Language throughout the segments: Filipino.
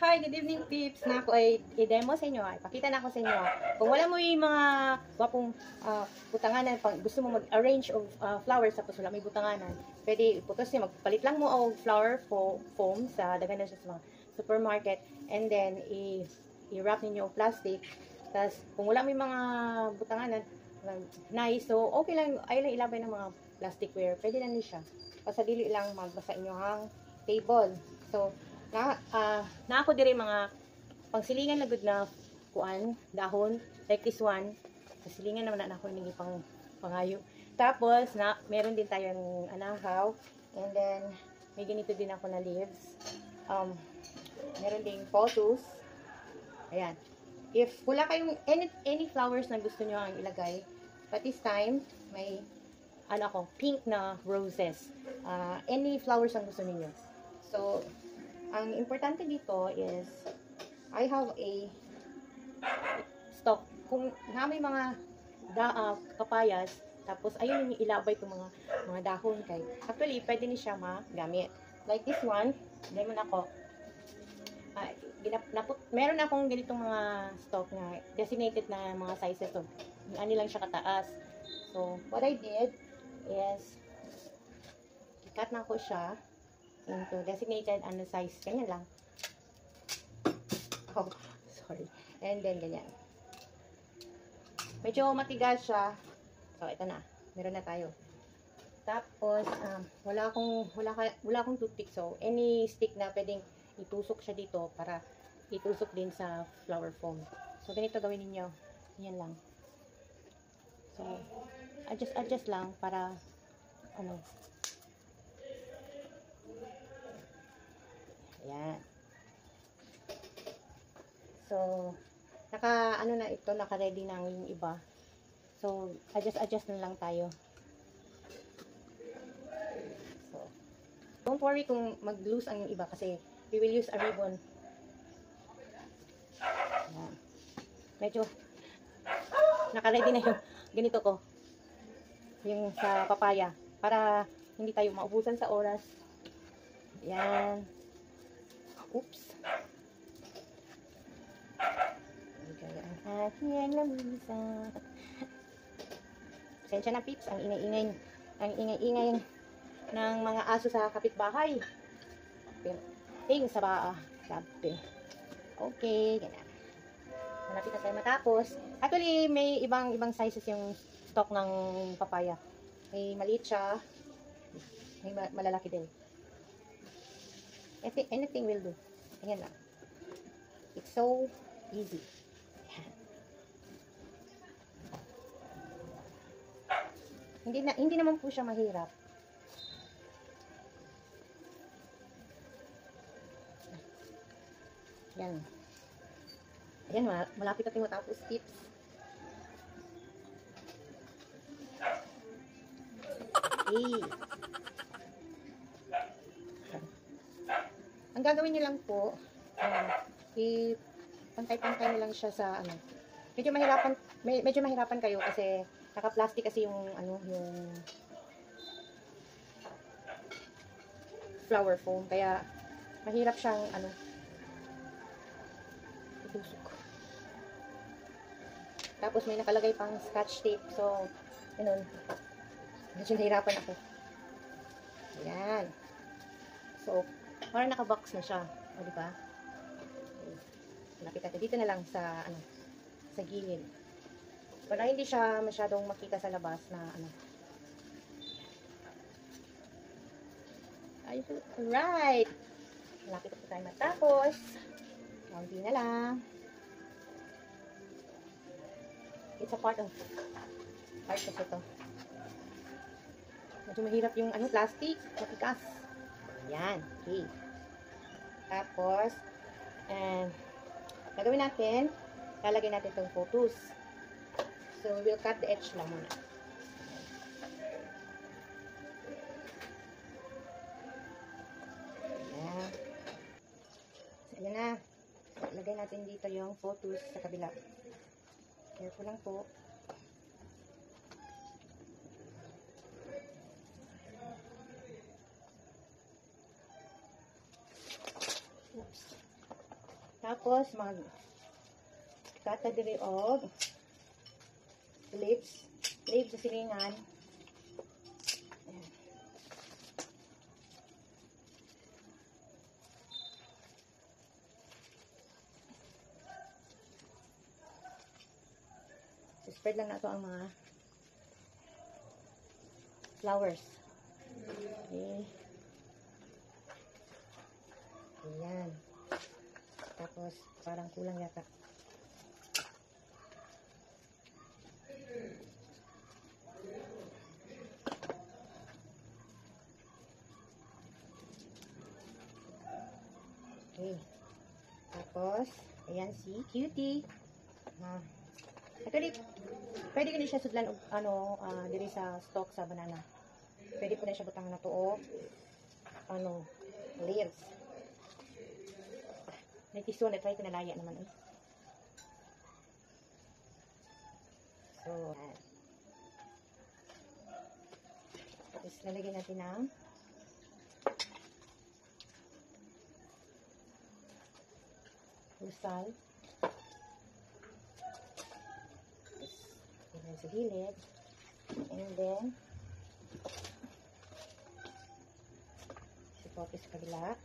Hi, good evening peeps. Na ako ay i-demo sa inyo. Ipakita na ako sa inyo. Kung wala mo yung mga wapong butanganan, pag gusto mo mag-arrange of flowers tapos wala may butanganan, pwede iputos niya. Magpalit lang mo og flower foam sa daghan na siya sa mga supermarket, and then i-wrap ninyo og plastic. Tapos kung wala may mga butanganan, nice, so okay lang, ay lang ilabay ng mga plasticware. Pwede na ni siya. Pasadili lang magbasa inyo ang table. So, na ako dire mga pangsilingan na good na kuan, dahon, like this one. Pasilingan naman na ako ningi pang pangayo. Tapos, meron din tayong anahaw. And then, may ganito din ako na leaves. Meron ding photos. Ayan. If wala kayong any flowers na gusto nyo ang ilagay, but this time, may pink na roses. Any flowers ang gusto niyo. So, ang importante dito is, I have a stock. Kung may mga kapayas, tapos ayun yung ilabay itong mga dahon kay. Actually, pwede ni siya magamit. Like this one, lemon ako. Meron akong ganitong mga stock na designated na mga sizes. So, ani lang siya kataas. So, what I did is, i-cut na ko siya into designated size. Ganyan lang. Oh, sorry. And then, ganyan. Medyo matigas siya. So, ito na. Meron na tayo. Tapos, wala akong toothpick. So, any stick na pwedeng itusok siya dito para itusok din sa flower foam. So, ganito gawin ninyo. Yan lang. So, adjust lang para Ayan. So, naka-ready na yung iba. So, adjust na lang tayo. So, don't worry kung mag-loose ang iba kasi we will use a ribbon. Ayan. Medyo naka-ready na yung ganito ko. Yung sa papaya. Para hindi tayo maubusan sa oras. Ayan. Oops. Kaya ang aking lamisa. Pasensya na peeps, ang ingay-ingay ng mga aso sa kapitbahay. Pero, sa baa. Sabi. Okay, ganyan. Malapit na tayo matapos. Actually, may ibang sizes yung stock ng papaya. May maliit siya. May malalaki din. Anything will do. Ayan lang. It's so easy. Hindi naman po siya mahirap. Yan. Ayan, malapit na tayo matapos tips. Okay. Ang gagawin niyo lang po, pantay-pantay niyo lang siya sa medyo mahirapan kayo kasi naka-plastic kasi yung yung flower foam, kaya mahirap siyang itusok. Tapos may nakalagay pang scotch tape, so medyo nahirapan ako. Ayan. So, parang naka-box na siya. O, diba? Lapit natin. Dito na lang sa, sa gilid. Para hindi siya masyadong makita sa labas na, Ayun. Alright. Lapit na po tayo matapos. Kaunti na lang. It's a part kasi ito. Medyo mahirap yung, plastic. Matigas. Yan. Okay. Tapos, gagawin natin, lalagay natin itong photos. So, we'll cut the edge lang muna. Ayan. So, ayan na. Lagay natin dito yung photos sa kabila. Careful lang po. Oops. Tapos, kata diri og leaves sa silingan. Ayan. Spread lang na ito ang mga flowers. Okay. Ayan. Tapos, parang kulang yata. Okay. Tapos, ayan si Cutie. Actually, pwede ko na siya sudlan diri sa stalk sa banana. Pwede ko na siya butang na to leaves. Nagtiso na try ko na laya naman So, tapos lalagyan natin ng lusal. Tapos, sa gilid. And then, sipote sa kabila.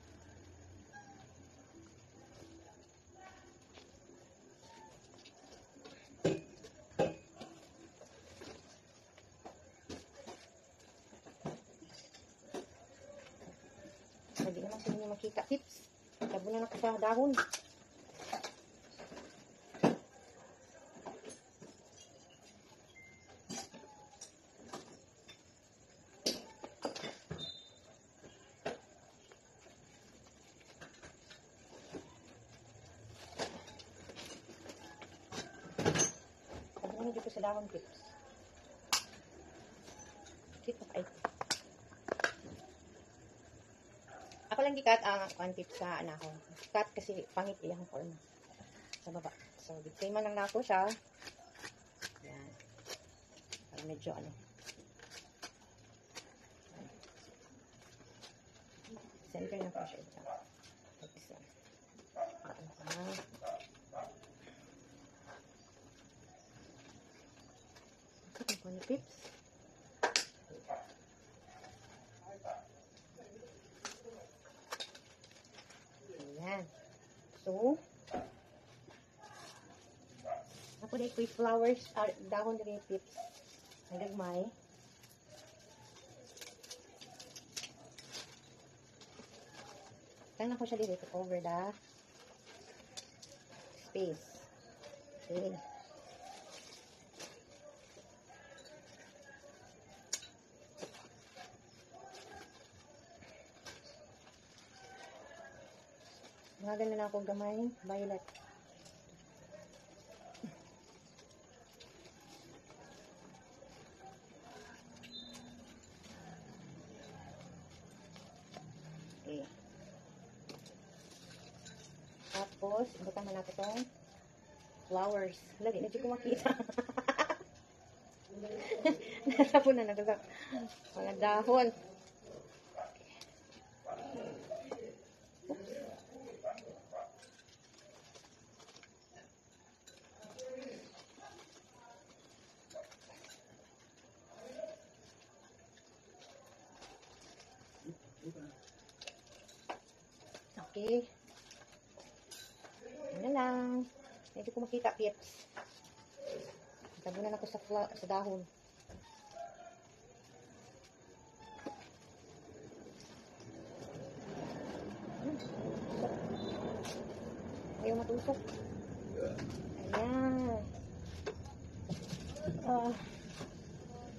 Hindi naman sa inyo makita tips. Tabunan ako sa dahon. Tabunan dito sa dahon tips. Tip of ice. Ako lang gikat ang tip sa anak ko. Cut kasi pangit iyang forma sa baba. So, bigtiman lang na ako siya. Yan. Para medyo center na po siya ito. Tapos yan. Ito po ni Pips. So, ako na ito'y flowers, dahon na rin Pips. Nagagmay. Kaya na ko siya dito to cover the space. Okay. Mga ganun na akong gamay, violet. Okay. Tapos, ibutan na natin itong flowers. Lagi, na ko makita. Nasa po na nagagak. Mga dahon. Okay. Ano lang. Medyo ko makita, Pips. Tabunan ako sa dahon. Ayaw matusok. Ayan.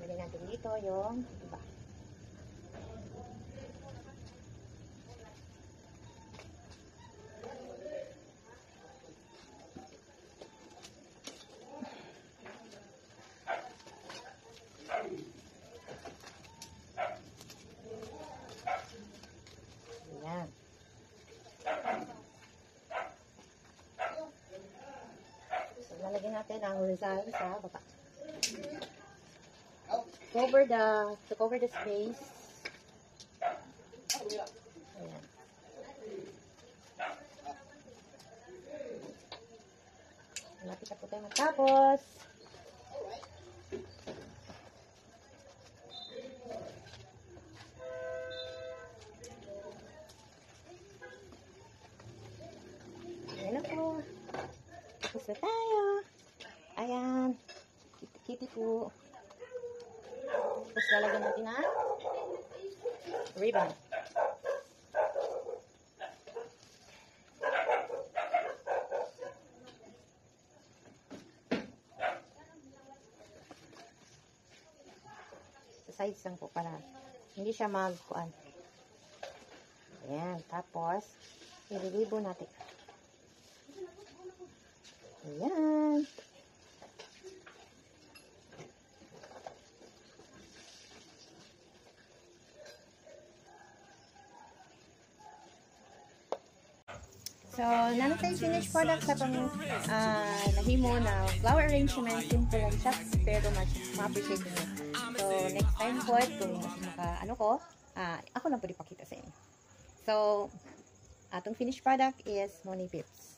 Lagyan natin dito yung iba. Ayan. So, lalagyan natin ang rizal sa baba. To cover the space. Ayan. Malapit na po tayo matapos. Ayan na po. Tapos na tayo. Ayan. Kitty po. Tapos lalagyan natin na ribbon. Sa sides lang po para hindi siya magkuan. Ayan. Tapos, ililibo natin. Ayan. So, nano tayo finished product sa pang nahimo na flower arrangement. Simple lang siya, pero ma-appreciate nyo. So, next time po, kung ano ko, ako lang po ipakita sa inyo. So, atong finished product is Moni Pips.